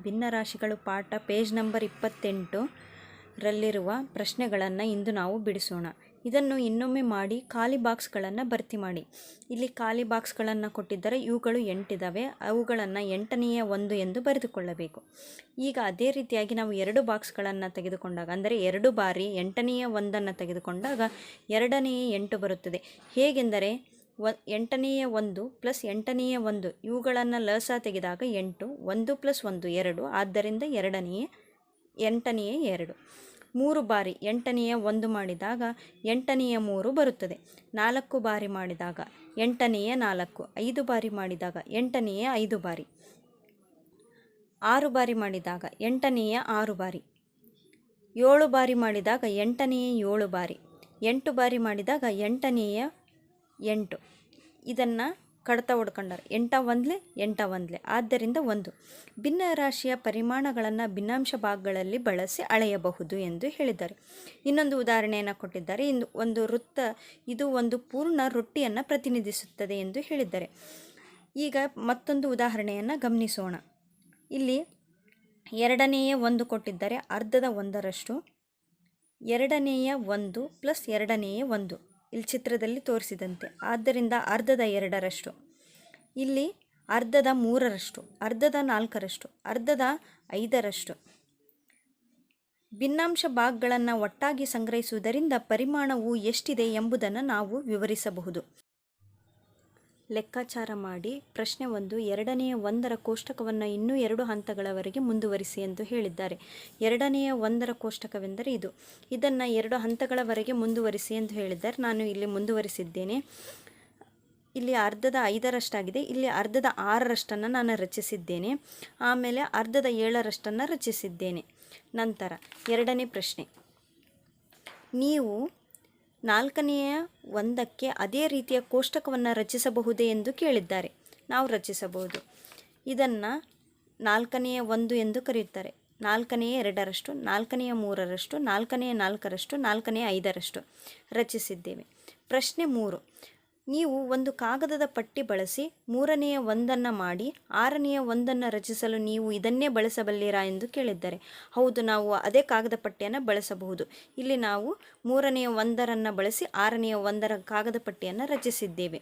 ಭಿನ್ನರಾಶಿಗಳು ಪಾಠ page number 28 ರಲ್ಲಿರುವ ಪ್ರಶ್ನೆಗಳನ್ನು ಇಂದು ನಾವು ಬಿಡಿಸೋಣ. ಇದನ್ನು ಇನ್ನೊಮ್ಮೆ ಮಾಡಿ ಖಾಲಿ ಬಾಕ್ಸ್ಗಳನ್ನು ಭರ್ತಿ ಮಾಡಿ. ಇಲ್ಲಿ ಖಾಲಿ ಬಾಕ್ಸ್ಗಳನ್ನು ಕೊಟ್ಟಿದ್ದರೆ ಇವುಗಳು 8 ಇದ್ದಾವೆ, ಅವುಗಳನ್ನು 8ನೆಯ 1 ಎಂದು ಬರೆದುಕೊಳ್ಳಬೇಕು. ಈಗ ಅದೇ ರೀತಿಯಾಗಿ ನಾವು 2 ಬಾಕ್ಸ್ಗಳನ್ನು ತೆಗೆದುಕೊಂಡಾಗ, ಅಂದರೆ 2 ಬಾರಿ 8ನೆಯ 1 ತೆಗೆದುಕೊಂಡಾಗ 2ನೆಯ 8 ಬರುತ್ತದೆ. ಹೇಗೆಂದರೆ 8ನೆಯ 1 ಪ್ಲಸ್ 8ನೆಯ 1 ಇವುಗಳನ್ನು ಲಸ ತೆಗೆದಾಗ 8, 1 ಪ್ಲಸ್ 1 2, ಆದ್ದರಿಂದ 8ನೆಯ 2. 3 ಬಾರಿ 8ನೆಯ 1 ಮಾಡಿದಾಗ 8ನೆಯ 3 ಬರುತ್ತದೆ. 4 ಬಾರಿ ಮಾಡಿದಾಗ 8ನೆಯ 4, 5 ಬಾರಿ ಮಾಡಿದಾಗ 8ನೆಯ 5 ಬಾರಿ, 6 ಬಾರಿ ಮಾಡಿದಾಗ 8ನೆಯ 6 ಬಾರಿ, 7 ಬಾರಿ ಮಾಡಿದಾಗ 8ನೆಯ 7 ಬಾರಿ, 8 ಬಾರಿ ಮಾಡಿದಾಗ 8ನೆಯ 8. ಇದನ್ನು ಕಡತ ಹೊಡ್ಕೊಂಡಾರೆ 8 1 8 1, ಆದ್ದರಿಂದ 1. ಭಿನ್ನರಾಶಿಯ ಪರಿಮಾಣಗಳನ್ನು ಭಿನ್ನಾಂಶ ಭಾಗಗಳಲ್ಲಿ ಬಳಸಿ ಅಳೆಯಬಹುದು ಎಂದು ಹೇಳಿದ್ದಾರೆ. ಇನ್ನೊಂದು ಉದಾಹರಣೆಯನ್ನು ಕೊಟ್ಟಿದ್ದಾರೆ. ಒಂದು ವೃತ್ತ ಇದು ಒಂದು ಪೂರ್ಣ ರೊಟ್ಟಿಯನ್ನು ಪ್ರತಿನಿಧಿಸುತ್ತದೆ ಎಂದು ಹೇಳಿದ್ದಾರೆ. ಈಗ ಮತ್ತೊಂದು ಉದಾಹರಣೆಯನ್ನು ಗಮನಿಸೋಣ. ಇಲ್ಲಿ 2ನೆಯ 1 ಕೊಟ್ಟಿದ್ದಾರೆ, ಅರ್ಧದ 1ರಷ್ಟು. 2ನೆಯ 1 ಪ್ಲಸ್ 2ನೆಯ 1 ಇಲ್ಲಿ ಚಿತ್ರದಲ್ಲಿ ತೋರಿಸಿದಂತೆ, ಆದ್ದರಿಂದ ಅರ್ಧದ 2ರಷ್ಟು. ಇಲ್ಲಿ ಅರ್ಧದ 3ರಷ್ಟು, ಅರ್ಧದ 4ರಷ್ಟು, ಅರ್ಧದ 5ರಷ್ಟು. ಭಿನ್ನಾಂಶ ಭಾಗಗಳನ್ನು ಒಟ್ಟಾಗಿ ಸಂಗ್ರಹಿಸುವುದರಿಂದ ಪರಿಮಾಣವು ಎಷ್ಟಿದೆ ಎಂಬುದನ್ನು ನಾವು ವಿವರಿಸಬಹುದು. ಲೆಕ್ಕಾಚಾರ ಮಾಡಿ. ಪ್ರಶ್ನೆ 1, 2ನೆಯ 1ರ ಕೋಷ್ಟಕವನ್ನು ಇನ್ನೂ 2 ಹಂತಗಳವರೆಗೆ ಮುಂದುವರಿಸಿ ಎಂದು ಹೇಳಿದ್ದಾರೆ. 2ನೆಯ 1ರ ಕೋಷ್ಟಕವೆಂದರೆ ಇದು. ಇದನ್ನು 2 ಹಂತಗಳವರೆಗೆ ಮುಂದುವರಿಸಿ ಎಂದು ಹೇಳಿದ್ದಾರೆ. ನಾನು ಇಲ್ಲಿ ಮುಂದುವರಿಸಿದ್ದೇನೆ. ಇಲ್ಲಿ ಅರ್ಧದ 5ರಷ್ಟಾಗಿದೆ. ಇಲ್ಲಿ ಅರ್ಧದ 6ರಷ್ಟನ್ನು ನಾನು ರಚಿಸಿದ್ದೇನೆ. ಆಮೇಲೆ ಅರ್ಧದ 7ರಷ್ಟನ್ನು ರಚಿಸಿದ್ದೇನೆ. ನಂತರ 2ನೇ ಪ್ರಶ್ನೆ, ನೀವು 4ನೆಯ 1ಕ್ಕೆ ಅದೇ ರೀತಿಯ ಕೋಷ್ಟಕವನ್ನು ರಚಿಸಬಹುದೇ ಎಂದು ಕೇಳಿದ್ದಾರೆ. ನಾವು ರಚಿಸಬಹುದು. ಇದನ್ನು 4ನೆಯ 1 ಎಂದು ಕರೆಯುತ್ತಾರೆ. 4ನೆಯ 2ರಷ್ಟು, 4ನೆಯ 3ರಷ್ಟು, 4ನೆಯ 4ರಷ್ಟು, 4ನೆಯ 5ರಷ್ಟು ರಚಿಸಿದ್ದೇವೆ. ಪ್ರಶ್ನೆ 3, ನೀವು ಒಂದು ಕಾಗದದ ಪಟ್ಟಿ ಬಳಸಿ 3ನೆಯ 1 ಮಾಡಿ 6ನೆಯ 1 ರಚಿಸಲು ನೀವು ಇದನ್ನೇ ಬಳಸಬಲ್ಲಿರಾ ಎಂದು ಕೇಳಿದ್ದಾರೆ. ಹೌದು, ನಾವು ಅದೇ ಕಾಗದ ಪಟ್ಟಿಯನ್ನು ಬಳಸಬಹುದು. ಇಲ್ಲಿ ನಾವು 3ನೆಯ 1 ಬಳಸಿ 6ನೆಯ 1 ಕಾಗದ ಪಟ್ಟಿಯನ್ನು ರಚಿಸಿದ್ದೇವೆ.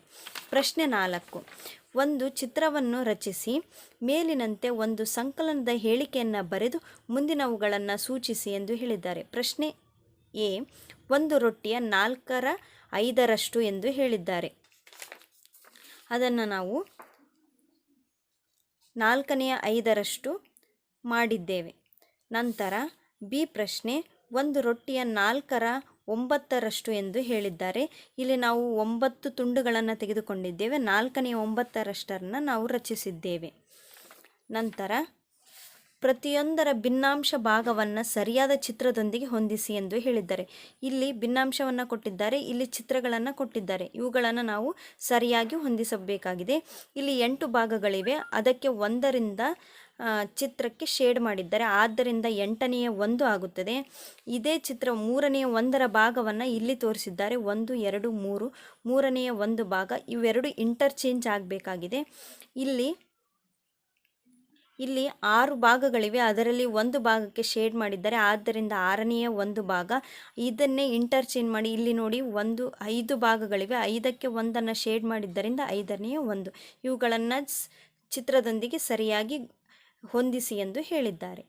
ಪ್ರಶ್ನೆ 4, ಒಂದು ಚಿತ್ರವನ್ನು ರಚಿಸಿ ಮೇಲಿನಂತೆ ಒಂದು ಸಂಕಲನದ ಹೇಳಿಕೆಯನ್ನು ಬರೆದು ಮುಂದಿನವುಗಳನ್ನು ಸೂಚಿಸಿ ಎಂದು ಹೇಳಿದ್ದಾರೆ. ಪ್ರಶ್ನೆ ಎ, ಒಂದು ರೊಟ್ಟಿಯ 4/5ರಷ್ಟು ಎಂದು ಹೇಳಿದ್ದಾರೆ. ಅದನ್ನು ನಾವು 4ನೆಯ 5ರಷ್ಟು ಮಾಡಿದ್ದೇವೆ. ನಂತರ ಬಿ ಪ್ರಶ್ನೆ, ಒಂದು ರೊಟ್ಟಿಯ 4/9ರಷ್ಟು ಎಂದು ಹೇಳಿದ್ದಾರೆ. ಇಲ್ಲಿ ನಾವು 9 ತುಂಡುಗಳನ್ನು ತೆಗೆದುಕೊಂಡಿದ್ದೇವೆ. 4ನೆಯ 9ರಷ್ಟನ್ನು ನಾವು ರಚಿಸಿದ್ದೇವೆ. ನಂತರ ಪ್ರತಿಯೊಂದರ ಭಿನ್ನಾಂಶ ಭಾಗವನ್ನು ಸರಿಯಾದ ಚಿತ್ರದೊಂದಿಗೆ ಹೊಂದಿಸಿ ಎಂದು ಹೇಳಿದ್ದಾರೆ. ಇಲ್ಲಿ ಭಿನ್ನಾಂಶವನ್ನು ಕೊಟ್ಟಿದ್ದಾರೆ, ಇಲ್ಲಿ ಚಿತ್ರಗಳನ್ನು ಕೊಟ್ಟಿದ್ದಾರೆ. ಇವುಗಳನ್ನು ನಾವು ಸರಿಯಾಗಿ ಹೊಂದಿಸಬೇಕಾಗಿದೆ. ಇಲ್ಲಿ 8 ಭಾಗಗಳಿವೆ. ಅದಕ್ಕೆ 1ರಿಂದ ಚಿತ್ರಕ್ಕೆ ಶೇಡ್ ಮಾಡಿದ್ದಾರೆ, ಆದ್ದರಿಂದ 8ನೆಯ 1 ಆಗುತ್ತದೆ. ಇದೇ ಚಿತ್ರ 3ನೆಯ 1ರ ಭಾಗವನ್ನು ಇಲ್ಲಿ ತೋರಿಸಿದ್ದಾರೆ. 1 2 3, 3ನೆಯ 1 ಭಾಗ, ಇವೆರಡು ಇಂಟರ್ಚೇಂಜ್ ಆಗಬೇಕಾಗಿದೆ. ಇಲ್ಲಿ 6 ಭಾಗಗಳಿವೆ. ಅದರಲ್ಲಿ 1 ಭಾಗಕ್ಕೆ ಶೇಡ್ ಮಾಡಿದ್ದಾರೆ, ಆದ್ದರಿಂದ 6ನೆಯ 1 ಭಾಗ. ಇದನ್ನೇ ಇಂಟರ್ಚೇಂಜ್ ಮಾಡಿ ಇಲ್ಲಿ ನೋಡಿ 5 ಭಾಗಗಳಿವೆ. 5ಕ್ಕೆ 1 ಶೇಡ್ ಮಾಡಿದ್ದರಿಂದ 5ನೆಯ 1. ಇವುಗಳನ್ನು ಚಿತ್ರದೊಂದಿಗೆ ಸರಿಯಾಗಿ ಹೊಂದಿಸಿ ಎಂದು ಹೇಳಿದ್ದಾರೆ.